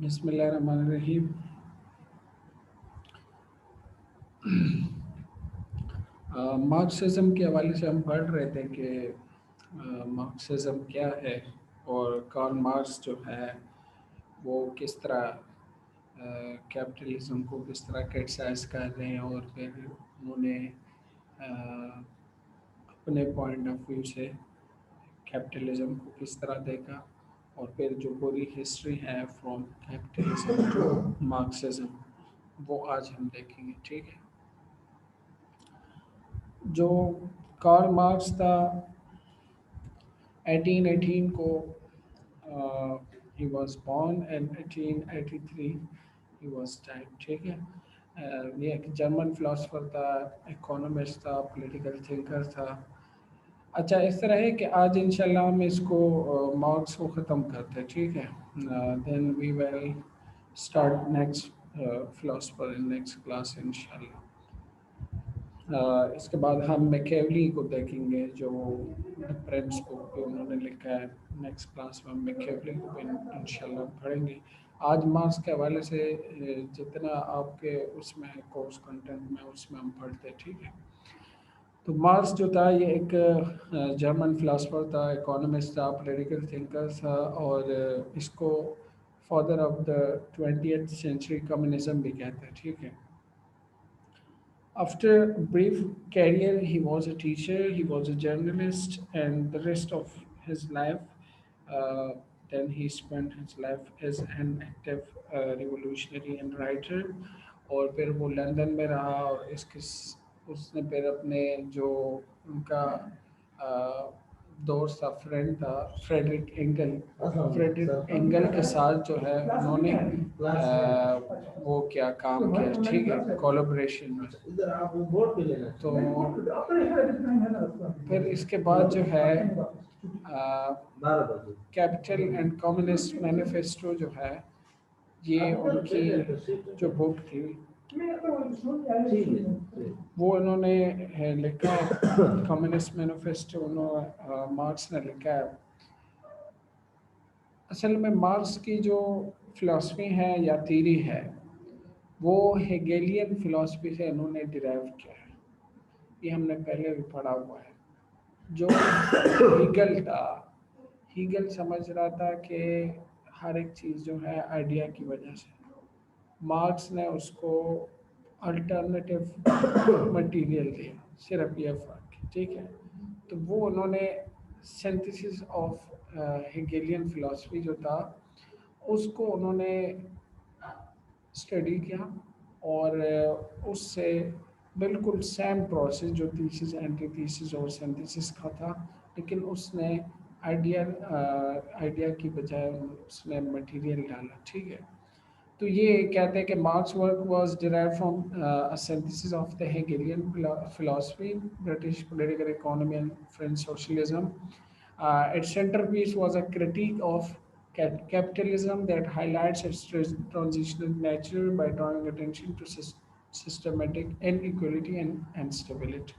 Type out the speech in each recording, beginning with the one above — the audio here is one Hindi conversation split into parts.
बिस्मिल्लाहिर्रहमानिर्रहीम। मार्क्सिज्म के हवाले से हम पढ़ रहे थे कि मार्क्सिज्म क्या है और कार्ल मार्क्स जो है वो किस तरह कैपिटलिज्म को किस तरह क्रिटिसाइज कर रहे हैं और फिर उन्होंने अपने पॉइंट ऑफ व्यू से कैपिटलिज्म को किस तरह देखा और फिर जो पूरी हिस्ट्री है फ्रॉम कैपिटलिज्म टू मार्क्सिज्म वो आज हम देखेंगे। ठीक है। जो कार्ल मार्क्स था 1818 को he was born and 1883 he was died। ठीक है। ये एक जर्मन फिलोसफर था, इकोनॉमिस्ट था, पॉलिटिकल थिंकर था। अच्छा, इस तरह है कि आज इंशाल्लाह हम इसको मार्क्स को ख़त्म करते हैं। ठीक है। Then we will start next philosopher in next class इंशाल्लाह। इसके बाद हम मैकेवली को देखेंगे जो प्रिंस बुक पे उन्होंने लिखा है। नेक्स्ट क्लास में हम मैकेवली को भी इंशाल्लाह पढ़ेंगे। आज मार्क्स के हवाले से जितना आपके उसमें है कोर्स कंटेंट में उसमें हम पढ़ते हैं। ठीक है। तो मार्क्स जो था ये एक जर्मन फिलोसफर था, इकोनॉमिस्ट था, पॉलिटिकल थिंकर था और इसको father of the 20th century communism भी कहते हैं। ठीक है। After a brief career, he was a teacher, he was a journalist, and the rest of his life, uh, then he spent his life as an active revolutionary and writer। और फिर वो लंदन में रहा और इसके उसने फिर अपने जो उनका दोस्त था, फ्रेंड था, फ्रेडरिक एंगल के साथ जो है उन्होंने वो क्या काम किया। ठीक है। कोलैबोरेशन में। तो फिर इसके बाद जो है कैपिटल एंड कम्युनिस्ट मैनिफेस्टो जो है ये उनकी जो बुक थी वो उन्होंने लिखा है। कम्युनिस्ट मैनिफेस्टो उन्होंने मार्क्स ने लिखा है। असल में मार्क्स की जो फिलॉसफी है या थीरी है वो हेगेलियन फिलॉसफी से इन्होंने डिराइव किया है। ये हमने पहले भी पढ़ा हुआ है। जो हीगल था, हीगल समझ रहा था कि हर एक चीज़ जो है आइडिया की वजह से। मार्क्स ने उसको अल्टरनेटिव मटेरियल दिया, सिर्फ ये फ़र्क है। ठीक है। तो वो उन्होंने सिंथेसिस ऑफ हेगेलियन फिलॉसफी जो था उसको उन्होंने स्टडी किया और उससे बिल्कुल सेम प्रोसेस जो थीसिस एंटीथीसिस और सिंथेसिस का था, लेकिन उसने आइडिया की बजाय उसने मटेरियल डाला। ठीक है। तो ये कहते हैं कि marks work was derived from a synthesis of the Hegelian philosophy, British political economy and French socialism। Its centerpiece was a critique of capitalism that highlights its transitional nature by drawing attention to systematic inequality and instability।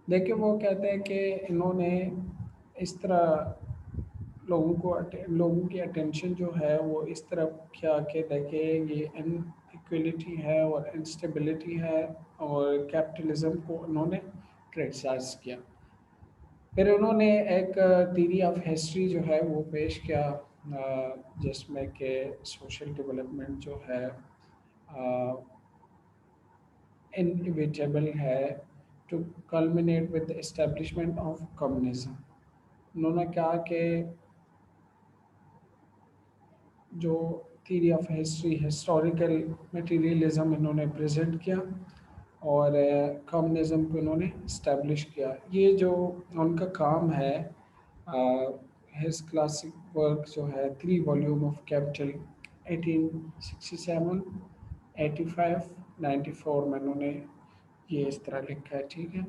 देखिए, वो कहते हैं कि इन्होंने इस तरह लोगों की अटेंशन जो है वो इस तरफ क्या कि देखिए ये इनइक्वलिटी है और इंस्टेबिलिटी है और कैपिटलिज्म को उन्होंने क्रिटिसाइज किया। फिर उन्होंने एक थ्योरी ऑफ हिस्ट्री जो है वो पेश किया जिसमें कि सोशल डेवलपमेंट जो है इनएविटेबल है to culminate with the establishment of communism. उन्होंने कहा कि जो theory of history historical materialism इन्होंने प्रेजेंट किया और कम्युनिज्म को इन्होंने इस्टेब्लिश किया। ये जो उनका काम है, हिज क्लासिक वर्क जो है 3 वॉल्यूम ऑफ कैपिटल 1867, 85, 94 में इन्होंने ये इस तरह लिखा है। ठीक है।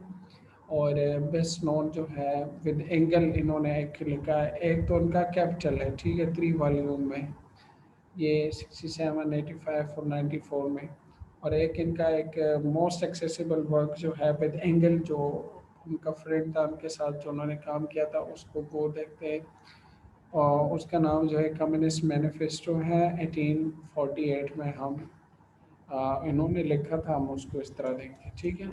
और बेस्ट नोन जो है विद एंगल इन्होंने एक लिखा है। एक तो उनका कैपिटल है। ठीक है। 3 वॉल्यूम में ये 67, 85 और 94 में। और एक इनका एक मोस्ट एक्सेसिबल वर्क जो है विद एंगल, जो उनका फ्रेंड था उनके साथ जो उन्होंने काम किया था उसको वो देखते हैं और उसका नाम जो है कम्युनिस्ट मैनिफेस्टो है। 1848 में इन्होंने लिखा था, हम उसको इस तरह देखते हैं, ठीक है।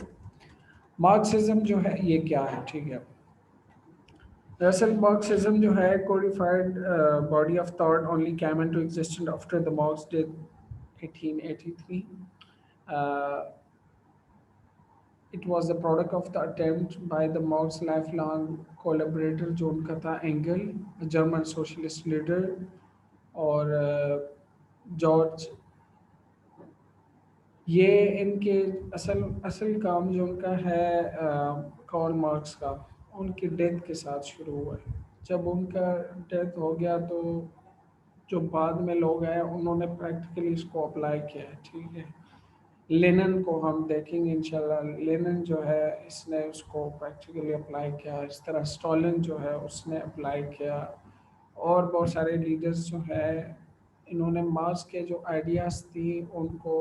मार्क्सिज्म जो है ये क्या है, ठीक है। दरअसल मार्क्सिज्म जो है codified body of thought only came into existence after the Marx death 1883। It was the product of the attempt by the Marx's lifelong collaborator John Kata Engel, a German socialist leader, और जॉर्ज, ये इनके असल असल काम जो उनका है कार्ल मार्क्स का, उनकी डेथ के साथ शुरू हुआ है। जब उनका डेथ हो गया तो जो बाद में लोग हैं उन्होंने प्रैक्टिकली इसको अप्लाई किया है, ठीक है। लेनिन को हम देखेंगे इंशाल्लाह। लेनिन जो है इसने उसको प्रैक्टिकली अप्लाई किया, इस तरह स्टॉलिन जो है उसने अप्लाई किया, और बहुत सारे लीडर्स जो है इन्होंने मार्क्स के जो आइडियाज़ थी उनको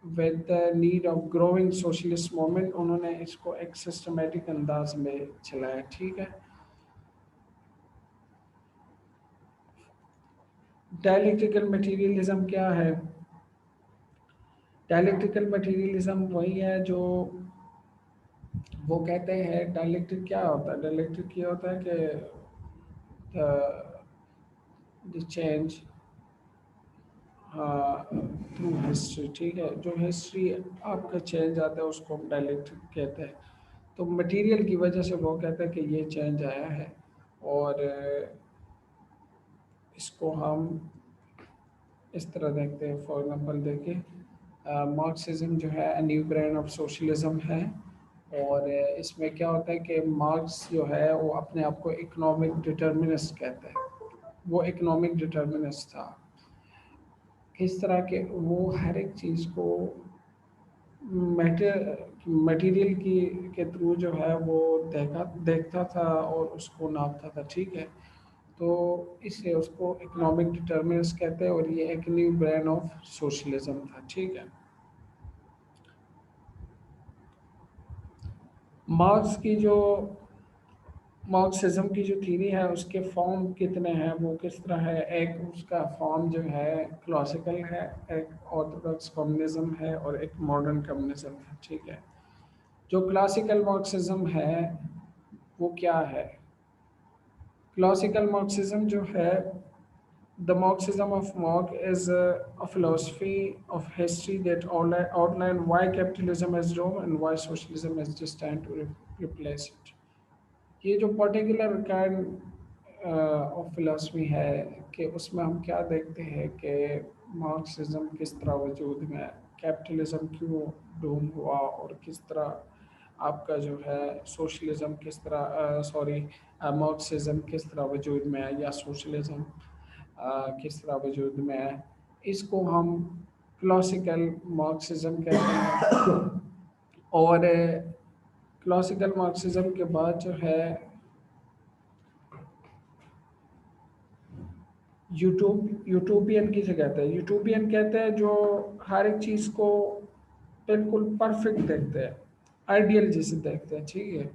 with the need of growing socialist movement उन्होंने इसको एक सिस्टमेटिक अंदाज में चलाया, ठीक है। डायलेक्ट्रिकल मटेरियलिज्म क्या है? डायलेक्ट्रिकल मटेरियलिज्म वही है जो वो कहते हैं। डायलेक्ट्रिक क्या होता है? डायलेक्ट्रिक ये होता है कि द चेंज थ्रू हिस्ट्री, ठीक है। जो हिस्ट्री आपका चेंज आता है उसको हम डायलेक्ट्रिक कहते हैं। तो मटेरियल की वजह से वो कहते हैं कि ये चेंज आया है, और इसको हम इस तरह देखते हैं। फॉर एग्जांपल देखिए, मार्क्सिज्म जो है न्यू ब्रांड ऑफ सोशलिज्म है, और इसमें क्या होता है कि मार्क्स जो है वो अपने आप को इकोनॉमिक डिटर्मिनिस्ट कहते हैं। वो इकोनॉमिक डिटर्मिनिस्ट था। किस तरह के वो हर एक चीज़ को मटेरियल की के थ्रू जो है वो देखता था और उसको नापता था, ठीक है। तो इसलिए उसको इकोनॉमिक डिटर्मिनिस्ट कहते हैं, और ये एक न्यू ब्रांड ऑफ सोशलिज्म था, ठीक है। मार्क्स की जो मार्क्सिज्म की जो थीरी है उसके फॉर्म कितने हैं, वो किस तरह है? एक उसका फॉर्म जो है क्लासिकल है, एक ऑर्थोडॉक्स कम्युनिज्म है, और एक मॉडर्न कम्युनिज्म है, ठीक है। जो क्लासिकल मार्क्सिज्म है वो क्या है? क्लासिकल मार्क्सिज्म जो है, the Marxism of Marx is a philosophy of history that outline why capitalism has grown and why socialism is destined to replace it. ये जो पर्टिकुलर काइंड ऑफ फिलोसफी है कि उसमें हम क्या देखते हैं कि मार्क्सिज्म किस तरह वजूद में है, कैपिटलिज्म क्यों डूम हुआ, और किस तरह आपका जो है सोशलिज्म किस तरह सॉरी मार्क्सिज्म किस तरह वजूद में है, या सोशलिज्म किस तरह वजूद में है। इसको हम क्लासिकल मार्क्सिज्म कहते हैं। और क्लासिकल मार्क्सिज्म के बाद जो है यूटोपियन किसे कहते हैं? यूटोपियन कहते हैं जो हर एक चीज़ को बिल्कुल परफेक्ट देखते हैं, आइडियल जिसे देखते हैं, ठीक है,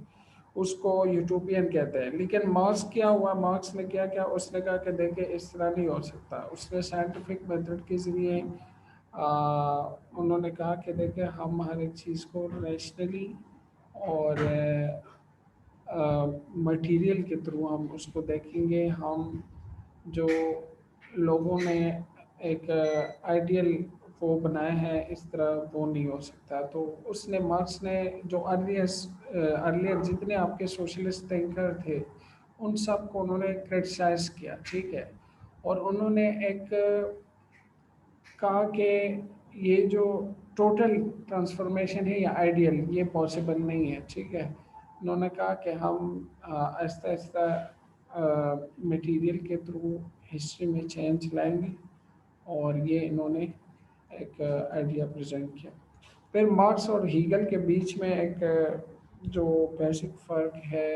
उसको यूटोपियन कहते हैं। लेकिन मार्क्स क्या हुआ? मार्क्स ने क्या क्या उसने कहा कि देखिए इस तरह नहीं हो सकता। उसने साइंटिफिक मेथड के ज़रिए उन्होंने कहा कि देखिए हम हर एक चीज़ को रैशनली और मटेरियल के थ्रू हम उसको देखेंगे। हम जो लोगों ने एक आइडियल वो बनाया है इस तरह वो नहीं हो सकता। तो उसने मार्क्स ने जो अर्लियर जितने आपके सोशलिस्ट थिंकर थे उन सब को उन्होंने क्रिटिसाइज किया, ठीक है। और उन्होंने एक कहा कि ये जो टोटल ट्रांसफॉर्मेशन है या आइडियल ये पॉसिबल नहीं है, ठीक है। उन्होंने कहा कि हम आहिस्ता आहिस्ता मटेरियल के थ्रू हिस्ट्री में चेंज लाएंगे, और ये इन्होंने एक आइडिया प्रेजेंट किया। फिर मार्क्स और हीगल के बीच में एक जो बेसिक फ़र्क है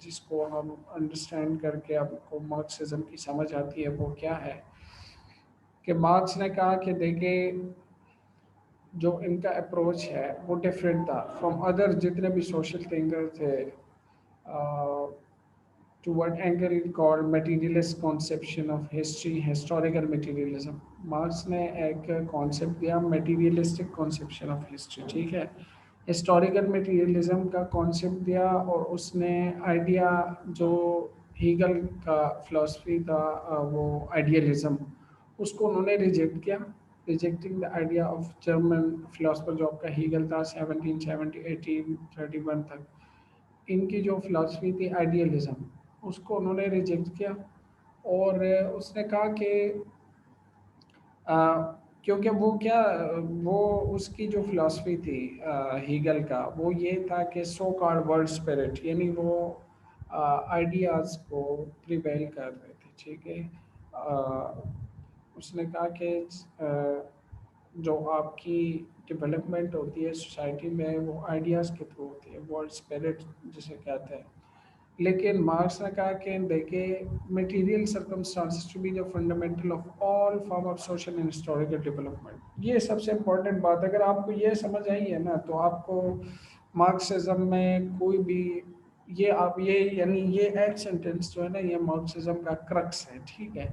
जिसको हम अंडरस्टैंड करके आपको मार्क्सिज्म की समझ आती है, वो क्या है कि मार्क्स ने कहा कि देखिए जो इनका अप्रोच है वो डिफरेंट था फ्रॉम अदर जितने भी सोशल थिंकर थे to what angle it called materialist conception of history, historical materialism. Marks ने एक कॉन्सेप्ट दिया materialistic conception of history, ठीक है, हिस्टोरिकल मटेरियलिज्म का कॉन्सेप्ट दिया, और उसने आइडिया जो हीगल का फिलॉसफी था, वो आइडियलिज्म, उसको उन्होंने रिजेक्ट किया, rejecting the idea of German philosopher जो आपका हीगल था 1770 1831 तक। इनकी जो फिलॉसफी थी आइडियलिज्म, उसको उन्होंने रिजेक्ट किया, और उसने कहा कि अ, क्योंकि वो क्या, वो उसकी जो फिलॉसफी थी हीगल का, वो ये था कि सो कॉल्ड वर्ल्ड स्पिरिट, यानी वो आइडियाज़ को प्रिवेल कर रहे थे, ठीक है। उसने कहा कि जो आपकी डेवलपमेंट होती है सोसाइटी में, वो आइडियाज़ के थ्रू होती है, वर्ल्ड स्पिरिट जिसे कहते हैं। लेकिन मार्क्स ने कहा कि देखिए, material circumstances to be the fundamental of all form of social and historical development. ये सबसे इम्पोर्टेंट बात, अगर आपको ये समझ आई है ना, तो आपको मार्क्सिज्म में कोई भी, ये आप ये यानी ये एक सेंटेंस जो है ना, ये मार्क्सिज्म का क्रक्स है, ठीक है,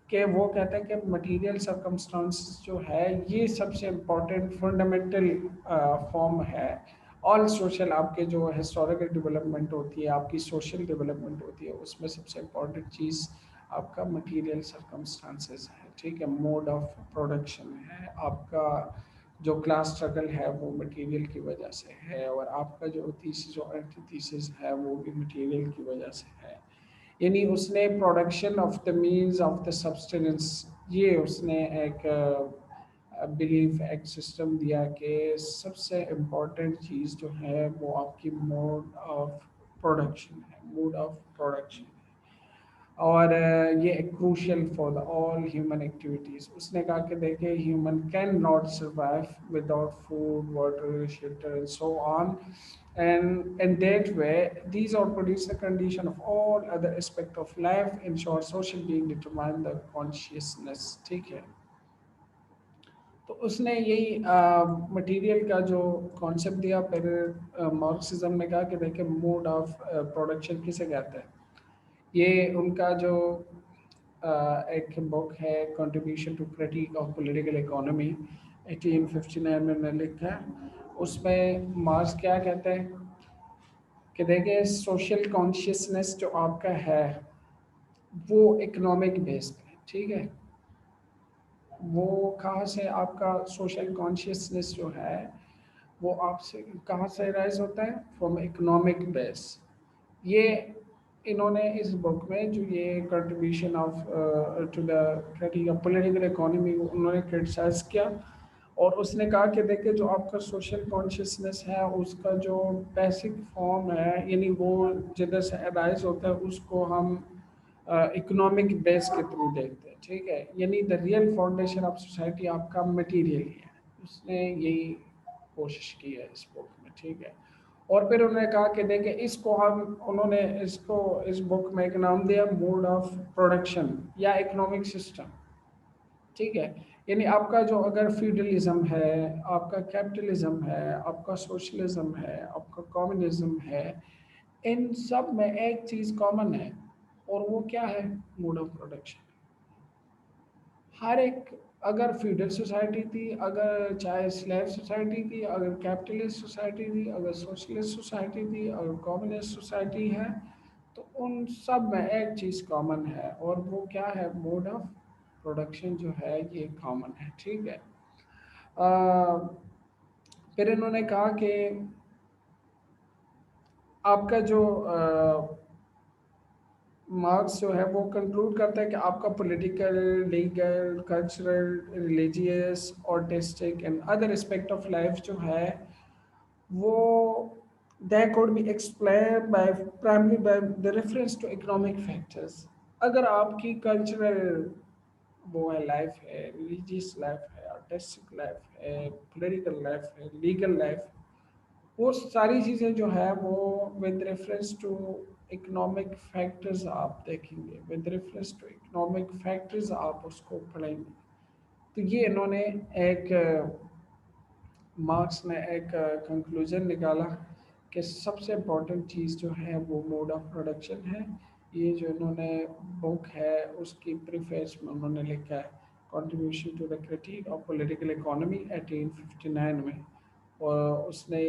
कि वो कहते हैं कि मटेरियल सर्कमस्टांसेस जो है, ये सबसे इम्पोर्टेंट फंडामेंटल फॉर्म है। ऑल सोशल, आपके जो हिस्टोरिकल डेवलपमेंट होती है, आपकी सोशल डेवलपमेंट होती है, उसमें सबसे इम्पोर्टेंट चीज़ आपका मटेरियल सर्कमस्टांसेस है, ठीक है, मोड ऑफ प्रोडक्शन है आपका, जो क्लास स्ट्रगल है वो मटेरियल की वजह से है, और आपका जो थीसिस और एंटीथीसिस है वो भी मटेरियल की वजह से है। यानी उसने production of the means of the substance, ये उसने एक बिलीफ, एक सिस्टम दिया कि सबसे इम्पोर्टेंट चीज़ जो है वो आपकी मोड ऑफ प्रोडक्शन है, मोड ऑफ प्रोडक्शन है, और ये crucial for the all human activities. उसने कहा कि देखिए, human can not survive without food, water, shelter and so on, and in that way these all produce the condition of all other aspect of life, in short social being determine the consciousness, ठीक है। तो उसने यही मटेरियल का जो कॉन्सेप्ट दिया, फिर मार्क्सिज्म ने कहा कि देखिए, मोड ऑफ प्रोडक्शन किसे कहते हैं। ये उनका जो एक बुक है, contribution to critique of political economy, 1859 में उन्होंने लिखा है। उसमें मार्क्स क्या कहते हैं कि देखिए, सोशल कॉन्शियसनेस जो आपका है वो इकोनॉमिक बेस्ड है, ठीक है। वो कहाँ से आपका सोशल कॉन्शियसनेस जो है वो आपसे कहाँ से राइज होता है, फ्रॉम इकोनॉमिक बेस। ये इन्होंने इस बुक में जो ये contribution of to the critique of political economy, उन्होंने क्रिटिसाइज किया, और उसने कहा कि देखिए, जो आपका सोशल कॉन्शियसनेस है उसका जो बेसिक फॉर्म है, यानी वो जिधर से अराइज होता है, उसको हम इकोनॉमिक बेस के थ्रू देखते हैं, ठीक है। यानी the real foundation of society आपका मटेरियल ही है। उसने यही कोशिश की है इस बुक में, ठीक है। और फिर उन्होंने कहा कि देखिए, इसको हम, उन्होंने इसको इस बुक में एक नाम दिया, मोड ऑफ प्रोडक्शन या इकोनॉमिक सिस्टम, ठीक है। यानी आपका जो अगर फ्यूडलिज्म है, आपका कैपिटलिज्म है, आपका सोशलिज्म है, आपका कम्युनिज्म है, इन सब में एक चीज़ कॉमन है, और वो क्या है, मोड ऑफ प्रोडक्शन। हर एक, अगर फ्यूडल सोसाइटी थी, अगर चाहे स्लेव सोसाइटी थी, अगर कैपिटलिस्ट सोसाइटी थी, अगर सोशलिस्ट सोसाइटी थी, अगर कम्युनिस्ट सोसाइटी है, तो उन सब में एक चीज़ कॉमन है, और वो क्या है, मोड ऑफ प्रोडक्शन जो है ये कॉमन है, ठीक है। फिर इन्होंने कहा कि आपका जो मार्क्स जो है वो कंक्लूड करता है कि आपका political, legal, cultural, religious, artistic and other aspect of life जो है वो they could be explained by primarily by the reference to economic factors। अगर आपकी कल्चरल वो है, लाइफ है, रिलीजियस लाइफ है, आर्टिस्टिक लाइफ है, पॉलिटिकल लाइफ है, लीगल लाइफ, वो सारी चीज़ें जो है वो with reference to economic factors आप देखेंगे, with reference to economic factors आप उसको पढ़ेंगे। तो ये इन्होंने एक, मार्क्स ने एक कंक्लूजन निकाला कि सबसे इम्पोर्टेंट चीज़ जो है वो मोड ऑफ प्रोडक्शन है, ये जो इन्होंने बुक है उसकी प्रीफेस में उन्होंने लिखा है contribution to the critique of political economy 1859 में। और उसने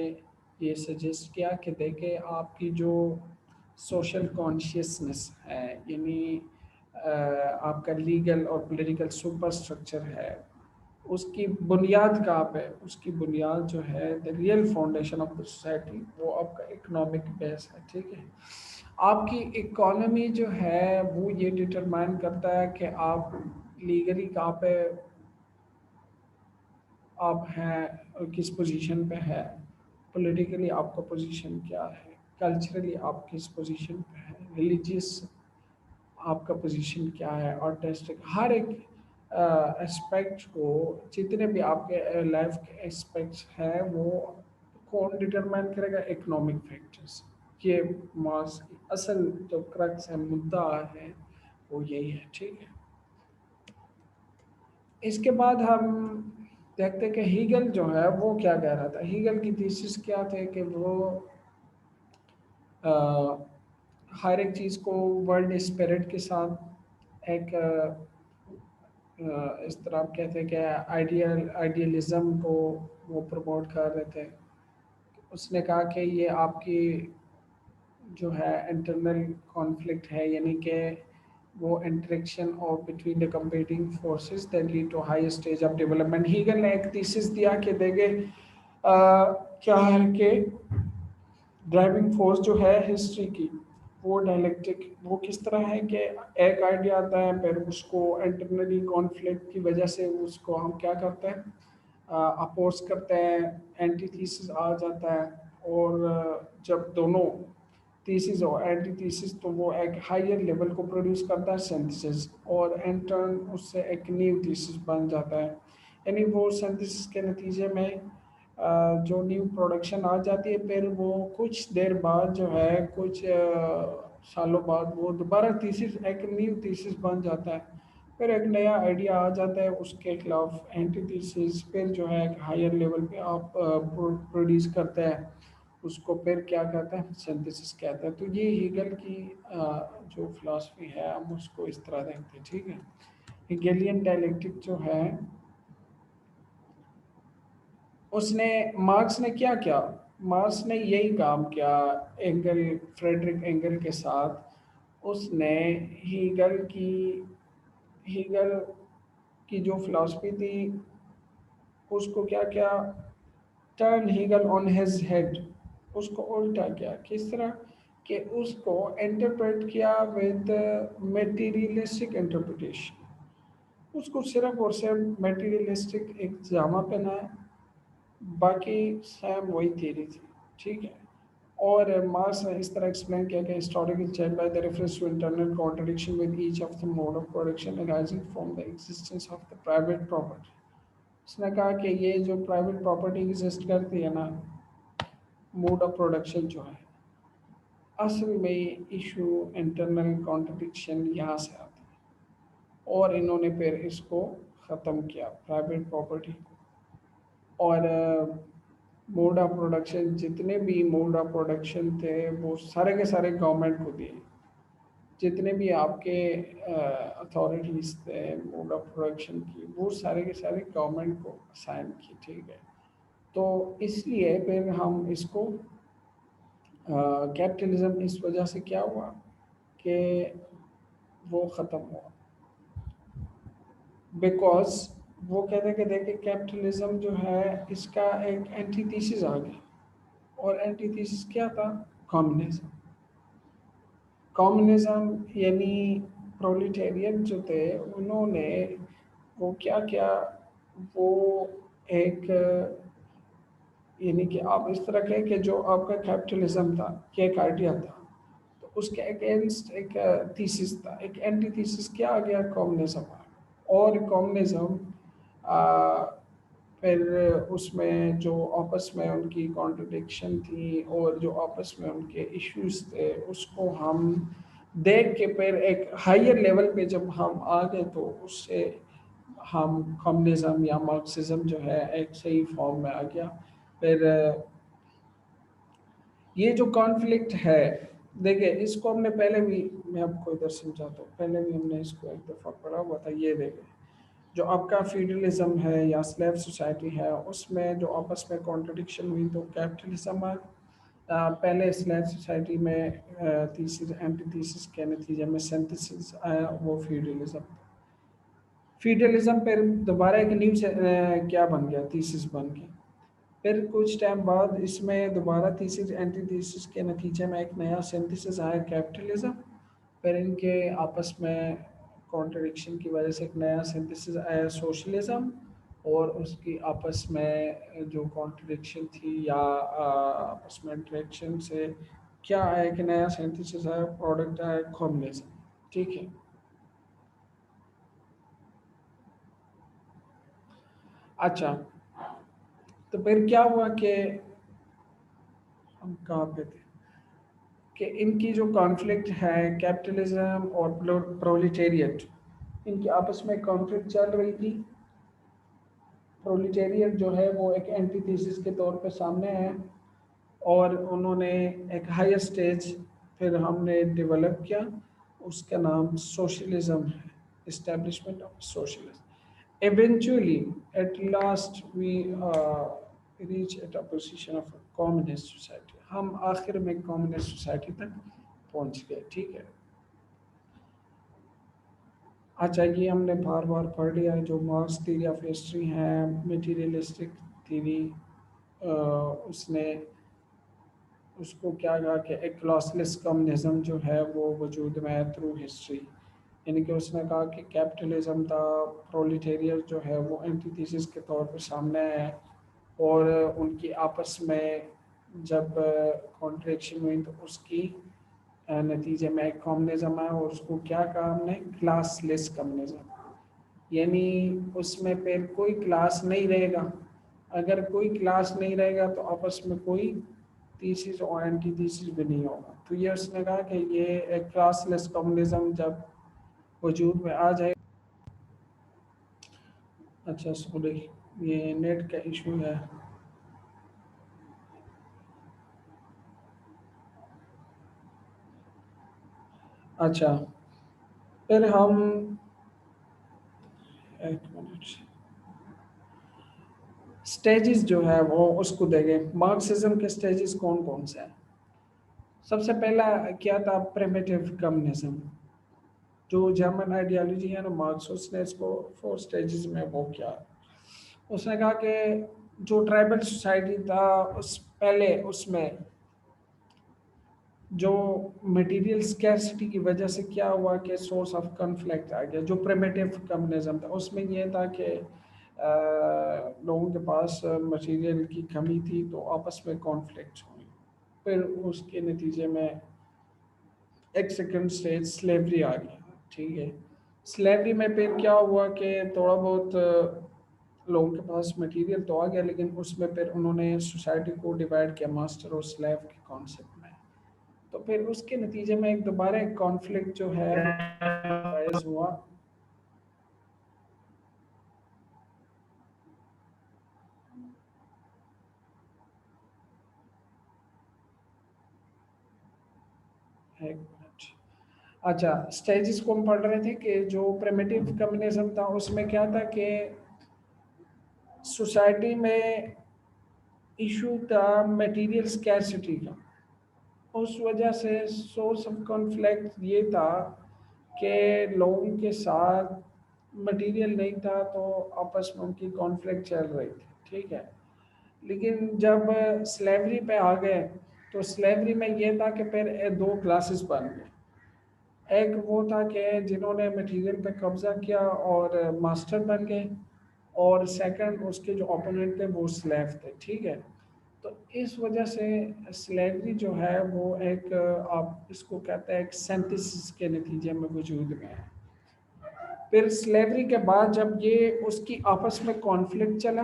ये सजेस्ट किया कि देखें आपकी जो सोशल कॉन्शियसनेस है, यानी आपका लीगल और पॉलिटिकल सुपर स्ट्रक्चर है, उसकी बुनियाद कहाँ पे है? उसकी बुनियाद जो है the real foundation of the society वो आपका इकोनॉमिक बेस है, ठीक है। आपकी इकोनॉमी जो है वो ये डिटरमाइन करता है कि आप लीगली कहाँ पे आप हैं, किस पोजीशन पे है, पॉलिटिकली आपका पोजीशन क्या है, कल्चरली आप किस पोजीशन पे है, रिलीजियस आपका पोजीशन क्या है, आर्टिस्टिक हर एक एस्पेक्ट को, जितने भी आपके लाइफ के एस्पेक्ट्स हैं वो कौन डिटरमाइन करेगा? Economic factors. ये मास की असल जो क्रक्स है, मुद्दा है, वो यही है, ठीक है। इसके बाद हम देखते हैं कि हीगल जो है वो क्या कह रहा था। हीगल की थीसिस क्या थे कि वो अ, हर एक चीज़ को वर्ल्ड स्पिरिट के साथ एक इस तरह आप कहते हैं कि आइडियलिज्म को वो प्रमोट कर रहे थे। उसने कहा कि ये आपकी जो है इंटरनल कॉन्फ्लिक्ट है, यानी कि वो interaction of between the competing forces that lead to high stage of development. Hegel ने एक थीसिस दिया कि देखे क्या है कि ड्राइविंग फोर्स जो है हिस्ट्री की, वो डायलेक्टिक, वो किस तरह है कि एक आइडिया आता है, फिर उसको इंटरनली कॉन्फ्लिक्ट की वजह से उसको हम क्या करते हैं, अपोज करते हैं, एंटीथीसिस आ जाता है। और जब दोनों थीसिस और एंटीथीसिस, तो वो एक हायर लेवल को प्रोड्यूस करता है सिंथेसिस, और इन टर्न उससे एक न्यू थीसिस बन जाता है। यानी वो सिंथेसिस के नतीजे में जो न्यू प्रोडक्शन आ जाती है, फिर वो कुछ देर बाद जो है, कुछ सालों बाद वो दोबारा थीसिस एक न्यू थीसिस बन जाता है। फिर एक नया आइडिया आ जाता है, उसके खिलाफ एंटी थीसिस, फिर जो है एक हायर लेवल पे आप प्रोड्यूस करते हैं, उसको फिर क्या कहते हैं, सिंथेसिस कहते हैं। तो ये हीगल की जो फिलॉसफी है हम उसको इस तरह देखते हैं, ठीक है। हेगेलियन डायलेक्टिक जो है, उसने मार्क्स ने क्या किया? मार्क्स ने यही काम किया एंगल, फ्रेडरिक एंगल के साथ। उसने हीगल की हीगल की जो फिलॉसफी थी उसको क्या किया, turn Hegel on his head, उसको उल्टा किया। किस तरह कि उसको इंटरप्रेट किया विद मटेरियलिस्टिक इंटरप्रिटेशन। उसको सिर्फ और सिर्फ मटेरियलिस्टिक एक जामा पहनाया, बाकी सेम वही थ्योरी थी, ठीक है। और मार्क्स ने इस तरह एक्सप्लेन किया कि historical change by the reference to internal contradiction with each of the mode of production arising from the existence of the private property. उसने कहा कि ये जो प्राइवेट प्रॉपर्टी एग्जिस्ट करती है ना, मोड ऑफ प्रोडक्शन जो है, असल में इशू इंटरनल कॉन्ट्रडिक्शन यहाँ से आता है। और इन्होंने फिर इसको ख़त्म किया प्राइवेट प्रॉपर्टी को। और मोड ऑफ प्रोडक्शन, जितने भी मोड ऑफ प्रोडक्शन थे वो सारे के सारे गवर्नमेंट को दिए। जितने भी आपके अथॉरिटीज़ थे मोड ऑफ प्रोडक्शन की, वो सारे के सारे गवर्नमेंट को असाइन की, ठीक है। तो इसलिए फिर हम इसको कैपिटलिज्म इस वजह से क्या हुआ कि वो ख़त्म हुआ, बिकॉज वो कहते हैं कि देखिए कैपिटलिज्म जो है इसका एक एंटीथीसिस आ गया। और एंटीथीसिस क्या था? कम्युनिज्म। कम्युनिज्म यानी प्रोलिटेरियन जो थे उन्होंने वो क्या किया, वो एक यानी कि आप इस तरह कहें कि जो आपका कैपिटलिज्म था, ये एक आइडिया था, तो उसके अगेंस्ट एक थीसिस था, एक एंटी थीसिस क्या आ गया, कम्युनिज्म आ गया। और कम्युनिज्म फिर उसमें जो आपस में उनकी कॉन्ट्रडिक्शन थी और जो आपस में उनके इश्यूज थे, उसको हम देख के फिर एक हायर लेवल पे जब हम आ गए, तो उससे हम कम्युनिज्म या मार्क्सिज्म जो है एक सही फॉर्म में आ गया। फिर ये जो कॉन्फ्लिक्ट है, देखिए इसको हमने पहले भी मैं आपको इधर समझाता हूँ, पहले भी हमने इसको एक दफ़ा पढ़ा हुआ था। ये देखें, जो आपका फीडलिज्म है या स्लेव सोसाइटी है, उसमें जो आपस में कॉन्ट्रडिक्शन हुई तो कैपिटलिज्म है। पहले स्लेव सोसाइटी में थीसिस एंटीथीसिस के नतीजे में सिंथेसिस आया, वो फीडलिज्म। फीडलिज्म पर दोबारा एक न्यू क्या बन गया, थीसिस बन गया। फिर कुछ टाइम बाद इसमें दोबारा थीसिस एंटीथीसिस के नतीजे में एक नया सिंथेसिस आया, कैपिटलिज्म। फिर इनके आपस में कॉन्ट्रडिक्शन की वजह से एक नया सिंथेसिस आया, सोशलिज्म। और उसकी आपस में जो कॉन्ट्रडिक्शन थी या आपस में इंटरेक्शन से क्या आया कि नया सिंथेसिस आया, प्रोडक्ट आया, कम्युनिज्म। ठीक है। अच्छा, तो फिर क्या हुआ कि हम कहाँ पे थे, कि इनकी जो कॉन्फ्लिक्ट है, कैपिटलिज्म और प्रोलिटेरिएट, इनकी आपस में कॉन्फ्लिक्ट चल रही थी। प्रोलिटेरिएट जो है वो एक एंटीथेसिस के तौर पे सामने है, और उन्होंने एक हायर स्टेज फिर हमने डेवलप किया, उसका नाम सोशलिज्म है, establishment of socialism. Eventually at last we reach at a position of communist society, हम आखिर में कम्युनिस्ट सोसाइटी तक पहुंच गए। ठीक है। अच्छा, ये हमने बार बार पढ़ लिया है, जो मार्क्स थ्योरी ऑफ हिस्ट्री है, मटीरियलिस्टिक थ्योरी, उसने उसको क्या कहा कि एक क्लासलेस कम्युनिज्म जो है वो वजूद में है थ्रू हिस्ट्री। यानी कि उसने कहा कि कैपिटलिज्म था, प्रोलिटेरियट जो है वो एंटीथेसिस के तौर पर सामने है, और उनकी आपस में जब कॉन्ट्रैक्शन हुई तो उसकी नतीजे में एक कम्युनिज्म आया, और उसको क्या कहा हमने, क्लासलेस कम्युनिज्म। यानी उसमें फिर कोई क्लास नहीं रहेगा। अगर कोई क्लास नहीं रहेगा तो आपस में कोई थीसिस और एंटी थीसिस भी नहीं होगा। तो ये उसने कहा कि ये एक क्लासलेस कम्युनिज्म जब वजूद में आ जाए। अच्छा सॉरी, ये नेट का इशू है। अच्छा, फिर हम एक मिनट, स्टेजेस जो है वो उसको देखें, मार्क्सिज्म के स्टेजेस कौन कौन से हैं। सबसे पहला क्या था, प्रिमिटिव कम्युनिज्म। जो जर्मन आइडियोलॉजी है ना, मार्क्स, उसने इसको 4 स्टेजेस में वो किया। उसने कहा कि जो ट्राइबल सोसाइटी था उस पहले उसमें जो मटेरियल स्कैर्सिटी की वजह से क्या हुआ कि सोर्स ऑफ कॉन्फ्लिक्ट आ गया। जो प्रिमिटिव कम्युनिज्म था उसमें यह था कि लोगों के पास मटेरियल की कमी थी तो आपस में कॉन्फ्लिक्ट हुई। फिर उसके नतीजे में एक सेकंड स्टेज स्लेवरी आ गया। ठीक है। स्लेवरी में फिर क्या हुआ कि थोड़ा बहुत लोगों के पास मटेरियल तो आ गया, लेकिन उसमें फिर उन्होंने सोसाइटी को डिवाइड किया मास्टर और स्लेव के कॉन्सेप्ट में। तो फिर उसके नतीजे में एक दोबारा एक कॉन्फ्लिक्ट जो है वो राइज हुआ। एक मिनट। अच्छा, स्टेजेस को हम पढ़ रहे थे कि जो प्रिमिटिव कम्युनिज्म था उसमें क्या था कि सोसाइटी में इशू था मटेरियल स्कैर्सिटी का। उस वजह से सोर्स ऑफ कॉन्फ्लिक्ट ये था कि लोगों के साथ मटेरियल नहीं था तो आपस में उनकी कॉन्फ्लिक्ट चल रही थी। ठीक है। लेकिन जब स्लेवरी पे आ गए तो स्लेवरी में ये था कि फिर दो क्लासेस बन गए। एक वो था कि जिन्होंने मटेरियल पे कब्जा किया और मास्टर बन गए, और सेकंड उसके जो ओपोनेंट थे वो स्लेव थे। ठीक है। तो इस वजह से स्लेवरी जो है वो एक आप इसको कहते हैं एक सिंथेसिस के नतीजे में वजूद में है। फिर स्लेवरी के बाद जब ये उसकी आपस में कॉन्फ्लिक्ट चला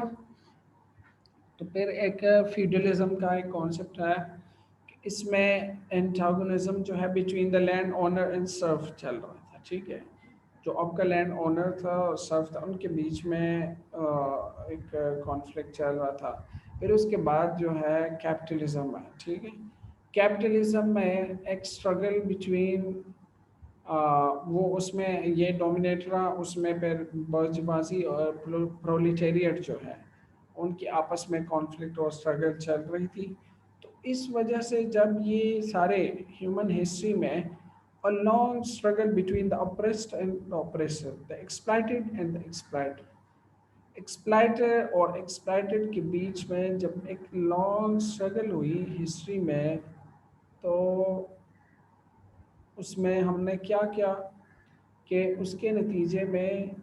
तो फिर एक फ्यूडलिज्म का एक कॉन्सेप्ट है। इसमें एंटागोनिज्म जो है between the land owner and Surf चल रहा था। ठीक है। जो आपका लैंड ओनर था और सर्फ था उनके बीच में एक कॉन्फ्लिक्ट चल रहा था। फिर उसके बाद जो है कैपिटलिज्म है। ठीक है। कैपिटलिज्म में एक स्ट्रगल बिटवीन वो उसमें ये डोमिनेट रहा, उसमें फिर बर्जबाजी और प्रोलिटेरिएट जो है उनकी आपस में कॉन्फ्लिक्ट और स्ट्रगल चल रही थी। तो इस वजह से जब ये सारे ह्यूमन हिस्ट्री में a long struggle between the oppressed and the oppressor, the exploited and the exploiter, एक्सप्लाइटर और एक्सप्लाइटेड के बीच में जब एक लॉन्ग स्ट्रगल हुई हिस्ट्री में, तो उसमें हमने क्या किया कि उसके नतीजे में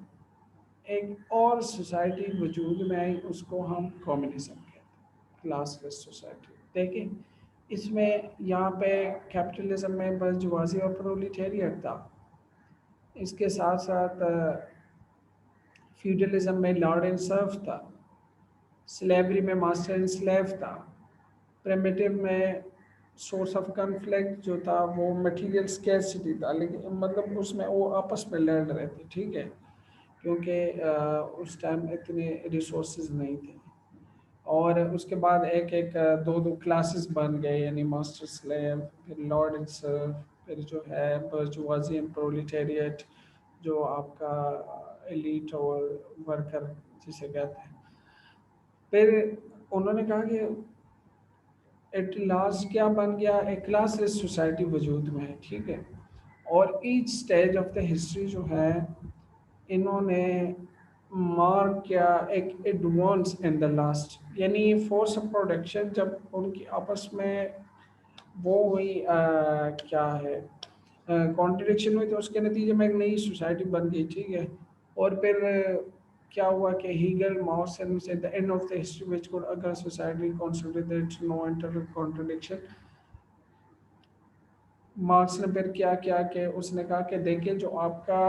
एक और सोसाइटी वजूद में आई, उसको हम कम्युनिज्म कहते हैं, क्लासलेस सोसाइटी। देखें इसमें यहाँ पे कैपिटलिज्म में बर्जुआजी और प्रोलिटेरिएट था, इसके साथ साथ फ्यूडलिज्म में लॉर्ड एंड सर्फ था, स्लेवरी में मास्टर एंड स्लेव था, प्रिमिटिव में सोर्स ऑफ कन्फ्लिक्ट जो था वो मटेरियल स्कैरसिटी था, लेकिन मतलब उसमें वो आपस में लड़ रहे थे, ठीक है, क्योंकि उस टाइम इतने रिसोर्सेज नहीं थे। और उसके बाद एक एक दो दो क्लासेस बन गए, यानी मास्टर स्लेव, फिर लॉर्ड एंड सर्व, फिर जो है बर्जुआजी एंड प्रोलिटेरिएट, जो आपका एलीट और वर्कर जिसे कहते हैं। फिर उन्होंने कहा कि एट लास्ट क्या बन गया, एक क्लासलेस सोसाइटी वजूद में है, ठीक है। और each stage of the history जो है इन्होंने मार्क किया एक एडवांस इन द लास्ट, यानी फोर्स ऑफ प्रोडक्शन जब उनकी आपस में वो हुई, क्या है, कॉन्ट्रडिक्शन हुई, तो उसके नतीजे में एक नई सोसाइटी बन गई, ठीक है। और फिर क्या हुआ कि हीगल माउसन से the end of the history which could अगर society consolidate no internal contradiction. Marx ने फिर क्या किया कि उसने कहा कि देखिए जो आपका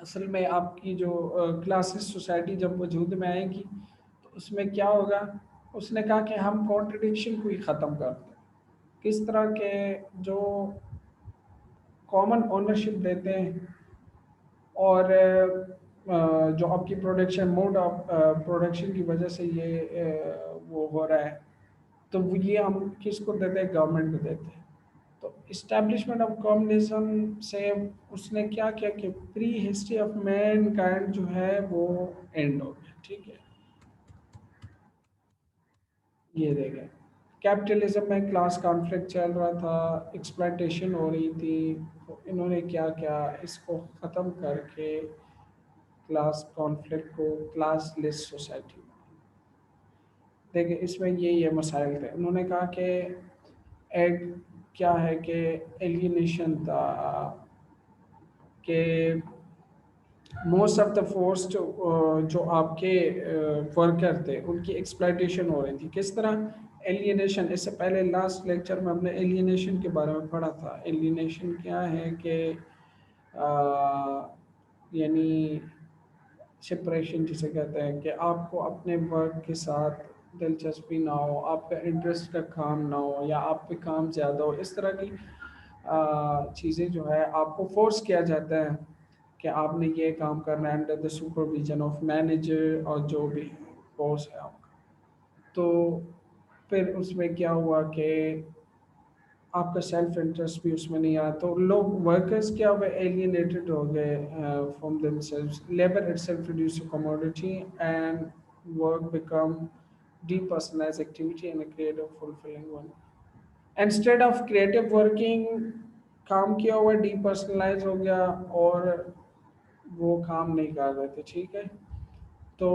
असल में आपकी जो क्लासेस सोसाइटी जब वजूद में आएगी तो उसमें क्या होगा। उसने कहा कि हम कॉन्ट्रडिक्शन को ही ख़त्म कर दें। किस तरह के, जो कॉमन ओनरशिप देते हैं और जो आपकी प्रोडक्शन मोड ऑफ प्रोडक्शन की वजह से ये वो हो रहा है, तो वो ये हम किसको देते हैं, गवर्नमेंट को देते हैं। तो इस्टेब्लिशमेंट ऑफ कम्युनिज्म से उसने क्या किया कि pre history of man kind जो है वो एंड हो गया, ठीक है। ये देखें कैपिटलिज्म में क्लास कॉन्फ्लिक्ट चल रहा था, एक्सप्लॉयटेशन हो रही थी, तो इन्होंने क्या किया, इसको ख़त्म करके क्लास कॉन्फ्लिक्ट को क्लासलेस सोसाइटी। देखिए इसमें ये मसाइल थे, उन्होंने कहा कि एक क्या है कि एलियनेशन था, कि मोस्ट ऑफ द फोर्स जो आपके वर्कर थे उनकी एक्सप्लॉयटेशन हो रही थी। किस तरह एलियनेशन, इससे पहले लास्ट लेक्चर में हमने एलियनेशन के बारे में पढ़ा था। एलियनेशन क्या है कि यानी सेपरेशन जिसे कहते हैं, कि आपको अपने वर्क के साथ दिलचस्पी ना हो, आपका इंटरेस्ट का काम ना हो, या आप पे काम ज़्यादा हो, इस तरह की चीज़ें जो है आपको फोर्स किया जाता है कि आपने ये काम करना है under the supervision of manager और जो भी बॉस है आपका। तो फिर उसमें क्या हुआ कि आपका सेल्फ इंटरेस्ट भी उसमें नहीं आया, तो लोग वर्कर्स क्या हुए, एलियनेटेड हो गए from themselves, labour itself reduce to commodity and work become depersonalized activity and a creative fulfilling one. Instead of creative working, काम किया हुआ डीपर्सनलाइज हो गया और वो काम नहीं कर रहे थे, ठीक है। तो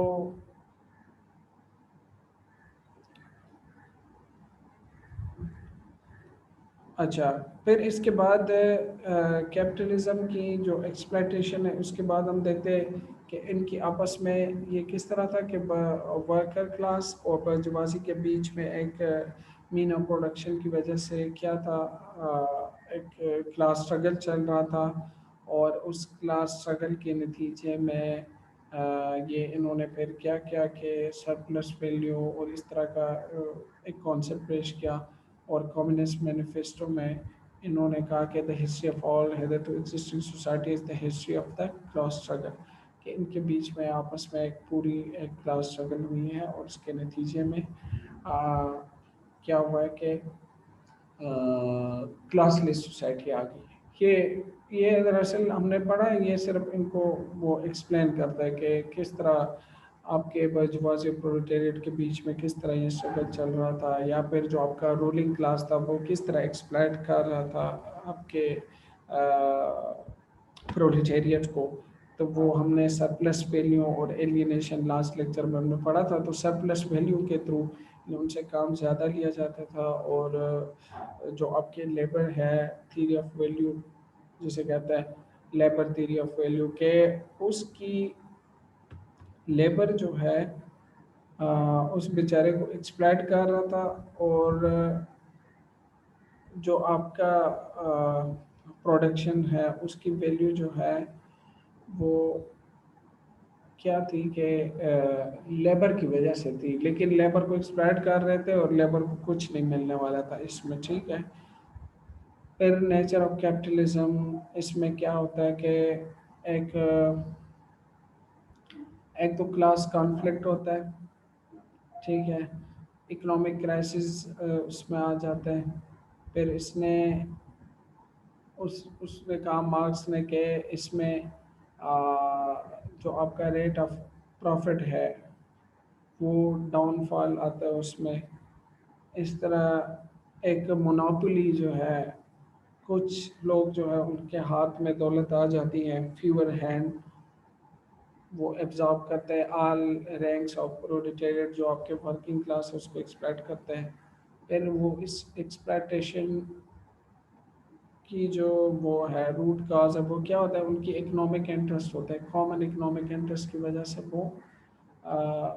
अच्छा, फिर इसके बाद कैपिटलिज्म की जो एक्सप्लॉयटेशन है उसके बाद हम देखते हैं कि इनकी आपस में ये किस तरह था कि वर्कर क्लास और बर्जुआजी के बीच में एक मीन ऑफ प्रोडक्शन की वजह से क्या था, एक क्लास स्ट्रगल चल रहा था। और उस क्लास स्ट्रगल के नतीजे में ये इन्होंने फिर क्या किया कि सरप्लस वैल्यू और इस तरह का एक कॉन्सेप्ट पेश किया। और कम्युनिस्ट मैनिफेस्टो में इन्होंने कहा कि the history of all hitherto existing society is the history of the class struggle, कि इनके बीच में आपस में एक पूरी एक क्लास स्ट्रगल हुई है और उसके नतीजे में क्या हुआ है कि क्लासलेस सोसाइटी आ गई है। ये ये दरअसल हमने पढ़ा है, ये सिर्फ इनको वो एक्सप्लेन करता है कि किस तरह आपके बर्जुआजी प्रोलेटेरिएट के बीच में किस तरह ये स्ट्रगल चल रहा था, या फिर जो आपका रूलिंग क्लास था वो किस तरह एक्सप्लॉइट कर रहा था आपके प्रोलेटेरिएट को। तो वो हमने सरप्लस वैल्यू और एलियनेशन लास्ट लेक्चर में हमने पढ़ा था। तो सरप्लस वैल्यू के थ्रू उनसे काम ज़्यादा लिया जाता था, और जो आपके लेबर है, थ्योरी ऑफ वैल्यू जिसे कहता है, लेबर थ्योरी ऑफ वैल्यू के, उसकी लेबर जो है उस बेचारे को एक्सप्लॉइट कर रहा था, और जो आपका प्रोडक्शन है उसकी वैल्यू जो है वो क्या थी कि लेबर की वजह से थी, लेकिन लेबर को एक्सप्लॉइट कर रहे थे और लेबर को कुछ नहीं मिलने वाला था इसमें, ठीक है। फिर नेचर ऑफ कैपिटलिज्म, इसमें क्या होता है कि एक एक तो क्लास कॉन्फ्लिक्ट होता है, ठीक है। इकोनॉमिक क्राइसिस उसमें आ जाता है। फिर इसने उसने कहा मार्क्स ने कि इसमें जो आपका रेट ऑफ प्रॉफिट है वो डाउनफॉल आता है उसमें। इस तरह एक मोनोपोली जो है, कुछ लोग जो है उनके हाथ में दौलत आ जाती है, फ्यूअर हैंड, वो एब्जॉर्ब करते हैं ऑल रैंक्स ऑफ प्रोलेटेरिएट, जो आपके वर्किंग क्लास है उसको एक्सप्लॉइट करते हैं। फिर वो इस एक्सप्लॉइटेशन की जो वो है रूट काज है वो क्या होता है, उनकी इकोनॉमिक इंटरेस्ट होता है, कॉमन इकोनॉमिक इंटरेस्ट की वजह से वो आ,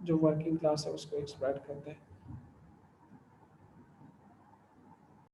जो वर्किंग क्लास है उसको एक्सप्लॉइट करते हैं।